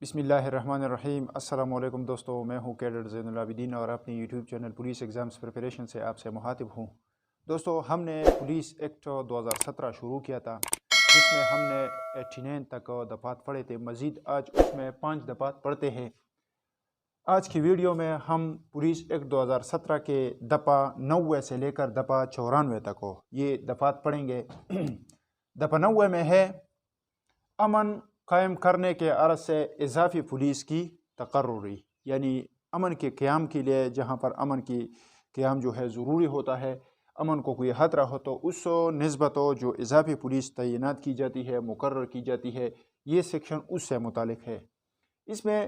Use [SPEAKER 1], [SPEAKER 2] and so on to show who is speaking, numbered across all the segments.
[SPEAKER 1] بسم اللہ الرحمن الرحیم۔ السلام علیکم دوستو، میں ہوں کیڈر زین العابدین اور اپنی YouTube channel police exams preparation سے آپ سے مخاطب ہوں۔ دوستو، ہم نے پولیس ایکٹ 2017 شروع کیا تھا، جس میں ہم نے 89 تک دفعات پڑھے تھے۔ مزید آج اس میں 5 دفعات پڑھتے ہیں۔ آج کی ویڈیو میں ہم پولیس ایکٹ 2017 کے دفعہ 90 سے لے کر دفعہ 94 تک ہو یہ دفعات پڑھیں گے۔ دفعہ 90 میں ہے امن قائم کرنے کے عرض سے اضافی پولیس کی تقرری، یعنی امن کے قیام کے لیے جہاں پر امن کی قیام جو ہے ضروری ہوتا ہے، امن کو کوئی خطرہ ہو تو اس نسبت جو اضافی پولیس تعینات کی جاتی ہے، مقرر کی جاتی ہے، یہ سیکشن اس سے متعلق ہے۔ اس میں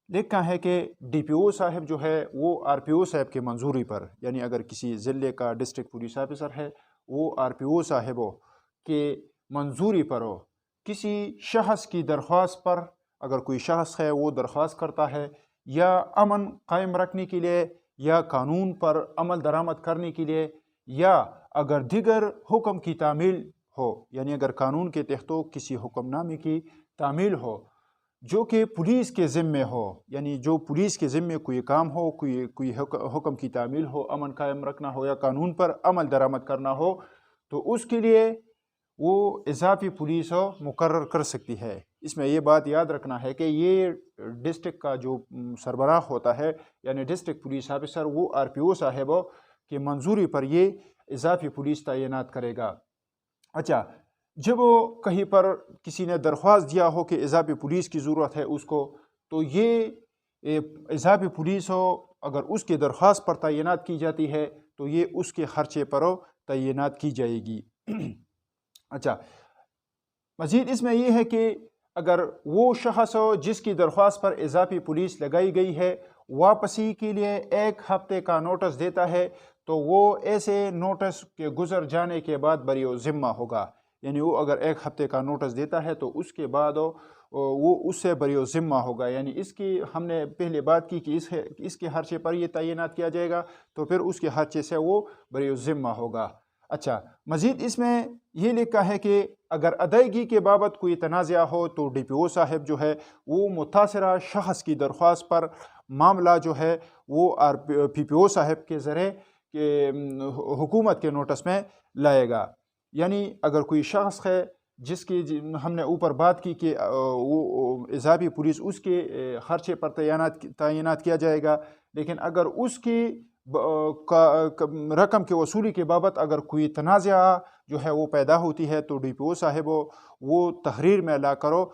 [SPEAKER 1] لکھا ہے کہ ڈی پی او صاحب جو ہے وہ آر پی او صاحب کے منظوری پر، یعنی اگر کسی ضلع کا ڈسٹرکٹ پولیس آفیسر ہے وہ آر پی او صاحبوں کے منظوری پر ہو، کسی شخص کی درخواست پر، اگر کوئی شخص ہے وہ درخواست کرتا ہے یا امن قائم رکھنے کے لیے یا قانون پر عمل درآمد کرنے کے لیے، یا اگر دیگر حکم کی تعمیل ہو، یعنی اگر قانون کے تحت کسی حکم نامے کی تعمیل ہو جو کہ پولیس کے ذمے ہو، یعنی جو پولیس کے ذمے کوئی کام ہو، کوئی حکم کی تعمیل ہو، امن قائم رکھنا ہو یا قانون پر عمل درآمد کرنا ہو، تو اس کے لیے وہ اضافی پولیس مقرر کر سکتی ہے۔ اس میں یہ بات یاد رکھنا ہے کہ یہ ڈسٹرکٹ کا جو سربراہ ہوتا ہے، یعنی ڈسٹرکٹ پولیس آفیسر، وہ آر پی او صاحب کی منظوری پر یہ اضافی پولیس تعینات کرے گا۔ اچھا، جب وہ کہیں پر کسی نے درخواست دیا ہو کہ اضافی پولیس کی ضرورت ہے اس کو، تو یہ اضافی پولیس اگر اس کی درخواست پر تعینات کی جاتی ہے تو یہ اس کے خرچے پر تعینات کی جائے گی۔ اچھا، مزید اس میں یہ ہے کہ اگر وہ شخص جس کی درخواست پر اضافی پولیس لگائی گئی ہے واپسی کے لیے 1 ہفتے کا نوٹس دیتا ہے تو وہ ایسے نوٹس کے گزر جانے کے بعد بری ذمہ ہوگا، یعنی وہ اگر 1 ہفتے کا نوٹس دیتا ہے تو اس کے بعد وہ اس سے بری ذمہ ہوگا، یعنی اس کی ہم نے پہلے بات کی کہ اس کے خرچے پر یہ تعینات کیا جائے گا تو پھر اس کے خرچے سے وہ بری ذمہ ہوگا۔ اچھا، مزید اس میں یہ لکھا ہے کہ اگر ادائیگی کے بابت کوئی تنازع ہو تو ڈی پی او صاحب جو ہے وہ متاثرہ شخص کی درخواست پر معاملہ جو ہے وہ پی پی او صاحب کے ذریعے حکومت کے نوٹس میں لائے گا۔ یعنی اگر کوئی شخص ہے جس کی ہم نے اوپر بات کی کہ وہ اضافی پولیس اس کے خرچے پر تعینات کیا جائے گا، لیکن اگر اس کی رقم کے وصولی کے بابت اگر کوئی تنازع جو ہے وہ پیدا ہوتی ہے تو ڈی پی او صاحب وہ تحریر میں لا کرو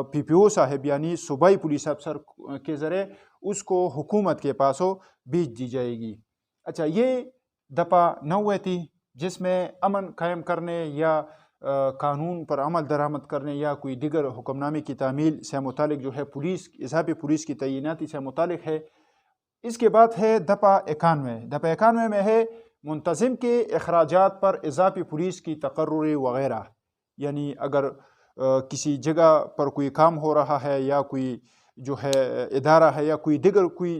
[SPEAKER 1] پی پی او صاحب یعنی صوبائی پولیس افسر کے ذریعے اس کو حکومت کے پاسوں بھیج دی جائے گی۔ اچھا، یہ دفعہ 90 تھی جس میں امن قائم کرنے یا قانون پر عمل درآمد کرنے یا کوئی دیگر حکم نامے کی تعمیل سے متعلق جو ہے پولیس اضافی پولیس کی تعیناتی سے متعلق ہے۔ اس کے بعد ہے دفعہ 91۔ دفعہ 91 میں ہے منتظم کے اخراجات پر اضافی پولیس کی تقرری وغیرہ، یعنی اگر کسی جگہ پر کوئی کام ہو رہا ہے یا کوئی جو ہے ادارہ ہے یا کوئی دیگر کوئی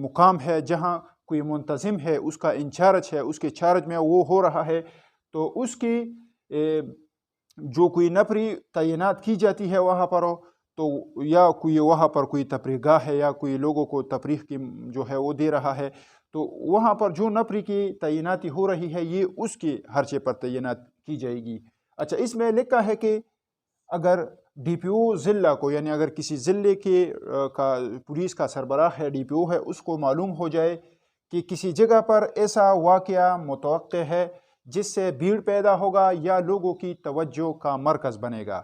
[SPEAKER 1] مقام ہے جہاں کوئی منتظم ہے، اس کا انچارج ہے، اس کے چارج میں وہ ہو رہا ہے، تو اس کی جو کوئی نفری تعینات کی جاتی ہے وہاں پر تو یا کوئی وہاں پر کوئی تفریح گاہ ہے یا کوئی لوگوں کو تفریح کی جو ہے وہ دے رہا ہے، تو وہاں پر جو نفری کی تعیناتی ہو رہی ہے یہ اس کے خرچے پر تعینات کی جائے گی۔ اچھا، اس میں لکھا ہے کہ اگر ڈی پی او ضلع کو، یعنی اگر کسی ضلع کے پولیس کا سربراہ ہے، ڈی پی او ہے، اس کو معلوم ہو جائے کہ کسی جگہ پر ایسا واقعہ متوقع ہے جس سے بھیڑ پیدا ہوگا یا لوگوں کی توجہ کا مرکز بنے گا،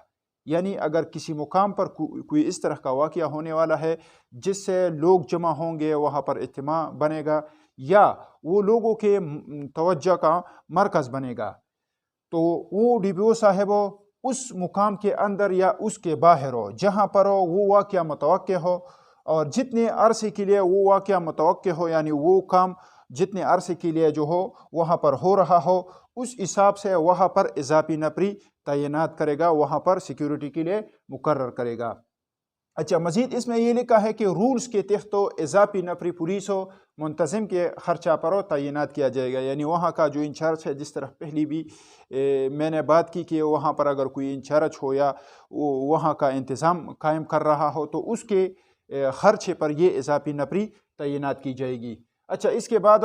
[SPEAKER 1] یعنی اگر کسی مقام پر کوئی اس طرح کا واقعہ ہونے والا ہے جس سے لوگ جمع ہوں گے، وہاں پر اجتماع بنے گا یا وہ لوگوں کے توجہ کا مرکز بنے گا، تو وہ ڈی پی او صاحب اس مقام کے اندر یا اس کے باہر ہو جہاں پر وہ واقعہ متوقع ہو، اور جتنے عرصے کے لیے وہ واقعہ متوقع ہو، یعنی وہ کام جتنے عرصے کے لیے جو ہو وہاں پر ہو رہا ہو، اس حساب سے وہاں پر اضافی نفری تعینات کرے گا، وہاں پر سیکیورٹی کے لیے مقرر کرے گا۔ اچھا مزید اس میں یہ لکھا ہے کہ رولز کے تحت تو اضافی نفری پولیس و منتظم کے خرچہ پر تعینات کیا جائے گا، یعنی وہاں کا جو انچارج ہے، جس طرح پہلی بھی میں نے بات کی کہ وہاں پر اگر کوئی انچارج ہو یا وہاں کا انتظام قائم کر رہا ہو تو اس کے خرچے پر یہ اضافی نفری تعینات کی جائے گی۔ اچھا اس کے بعد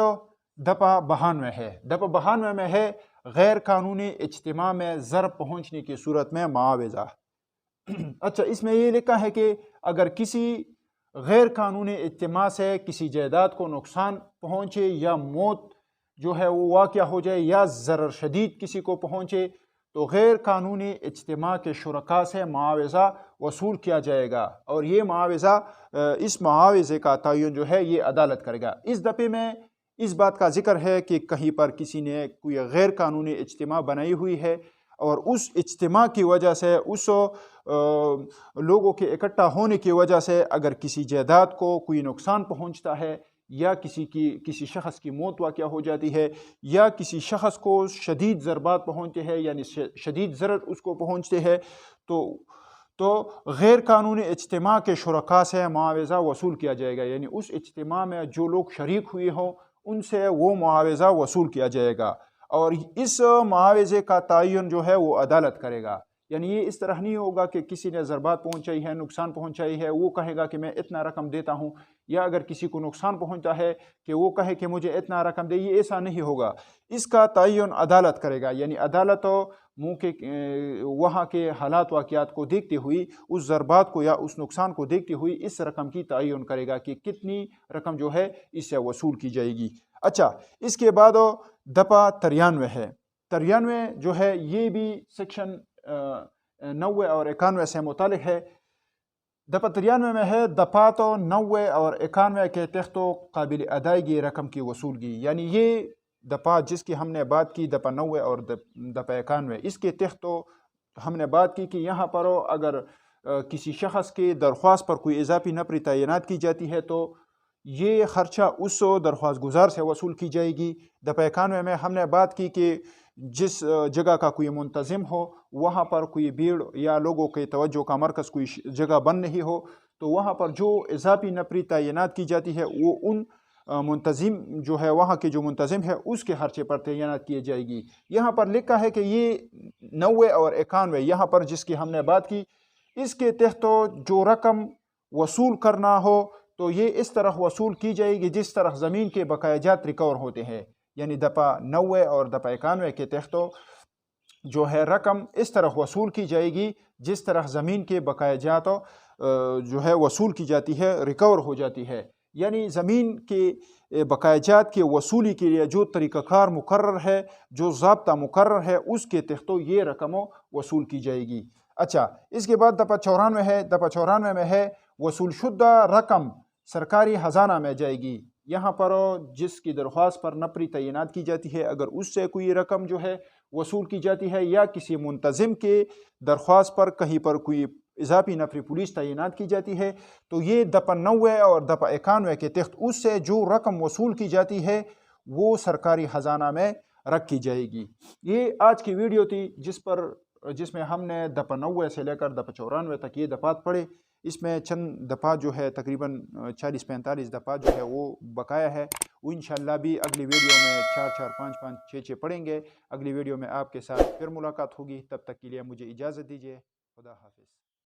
[SPEAKER 1] دپا 92 ہے، دپا 92 میں ہے غیر قانونی اجتماع میں ضرر پہنچنے کی صورت میں معاوضہ۔ اچھا اس میں یہ لکھا ہے کہ اگر کسی غیر قانونی اجتماع سے کسی جائیداد کو نقصان پہنچے یا موت جو ہے وہ واقع ہو جائے یا ضرر شدید کسی کو پہنچے تو غیر قانونی اجتماع کے شرکاء سے معاوضہ وصول کیا جائے گا، اور یہ معاوضہ اس معاوضے کا تعین جو ہے یہ عدالت کرے گا۔ اس دفعے میں اس بات کا ذکر ہے کہ کہیں پر کسی نے کوئی غیر قانونی اجتماع بنائی ہوئی ہے اور اس اجتماع کی وجہ سے اس لوگوں کے اکٹھا ہونے کی وجہ سے اگر کسی جائیداد کو کوئی نقصان پہنچتا ہے یا کسی شخص کی موت واقع ہو جاتی ہے یا کسی شخص کو شدید ضربات پہنچتے ہیں یعنی شدید ضرر اس کو پہنچتے ہیں تو غیر قانونی اجتماع کے شرکاء سے معاوضہ وصول کیا جائے گا، یعنی اس اجتماع میں جو لوگ شریک ہوئے ہوں ان سے وہ معاوضہ وصول کیا جائے گا، اور اس معاوضے کا تعین جو ہے وہ عدالت کرے گا۔ یعنی یہ اس طرح نہیں ہوگا کہ کسی نے ضربات پہنچائی ہے، نقصان پہنچائی ہے، وہ کہے گا کہ میں اتنا رقم دیتا ہوں، یا اگر کسی کو نقصان پہنچتا ہے کہ وہ کہے کہ مجھے اتنا رقم دے، یہ ایسا نہیں ہوگا۔ اس کا تعین عدالت کرے گا، یعنی عدالت وہاں کے حالات واقعات کو دیکھتے ہوئی اس ضربات کو یا اس نقصان کو دیکھتے ہوئی اس رقم کی تعین کرے گا کہ کتنی رقم جو ہے اس سے وصول کی جائے گی۔ اچھا اس کے بعد دپا 93 ہے، 93 جو ہے یہ بھی سیکشن 90 اور 91 سے متعلق ہے۔ دپا 93 میں ہے دفعات 90 اور 91 کے تحت قابل ادائیگی رقم کی وصولگی، یعنی یہ دفعات جس کی ہم نے بات کی دپا 90 اور دپا 91، اس کے تحت ہم نے بات کی کہ یہاں پر اگر کسی شخص کے درخواست پر کوئی اضافی نفری تعینات کی جاتی ہے تو یہ خرچہ اس درخواست گزار سے وصول کی جائے گی۔ دپا 91 میں ہم نے بات کی کہ جس جگہ کا کوئی منتظم ہو وہاں پر کوئی بھیڑ یا لوگوں کے توجہ کا مرکز کوئی جگہ بن نہیں ہو تو وہاں پر جو اضافی نفری تعینات کی جاتی ہے وہ ان منتظم جو ہے وہاں کے جو منتظم ہے اس کے خرچے پر تعینات کی جائے گی۔ یہاں پر لکھا ہے کہ یہ 90 اور 91 یہاں پر جس کی ہم نے بات کی اس کے تحت جو رقم وصول کرنا ہو تو یہ اس طرح وصول کی جائے گی جس طرح زمین کے بقایا جات ریکور ہوتے ہیں، یعنی دپا 90 اور دپا 91 کے تحت جو ہے رقم اس طرح وصول کی جائے گی جس طرح زمین کے بقایا جات جو ہے وصول کی جاتی ہے، ریکور ہو جاتی ہے، یعنی زمین کے بقایا جات کے وصولی کے لیے جو طریقہ کار مقرر ہے، جو ضابطہ مقرر ہے، اس کے تحت یہ رقم وصول کی جائے گی۔ اچھا اس کے بعد دپا 94 ہے، دپا 94 میں ہے وصول شدہ رقم سرکاری خزانہ میں جائے گی۔ یہاں پر جس کی درخواست پر نفری تعینات کی جاتی ہے اگر اس سے کوئی رقم جو ہے وصول کی جاتی ہے یا کسی منتظم کے درخواست پر کہیں پر کوئی اضافی نفری پولیس تعینات کی جاتی ہے تو یہ دپا 90 اور دپا 91 کے تحت اس سے جو رقم وصول کی جاتی ہے وہ سرکاری خزانہ میں رکھی جائے گی۔ یہ آج کی ویڈیو تھی جس میں ہم نے دپا 90 سے لے کر دپا 94 تک یہ دفعات پڑھے۔ اس میں چند دفعات جو ہے تقریباً 40-45 دفعات جو ہے وہ بقایا ہے، وہ انشاءاللہ بھی اگلی ویڈیو میں 4-4 5-5 6-6 پڑھیں گے۔ اگلی ویڈیو میں آپ کے ساتھ پھر ملاقات ہوگی، تب تک کے لیے مجھے اجازت دیجیے، خدا حافظ۔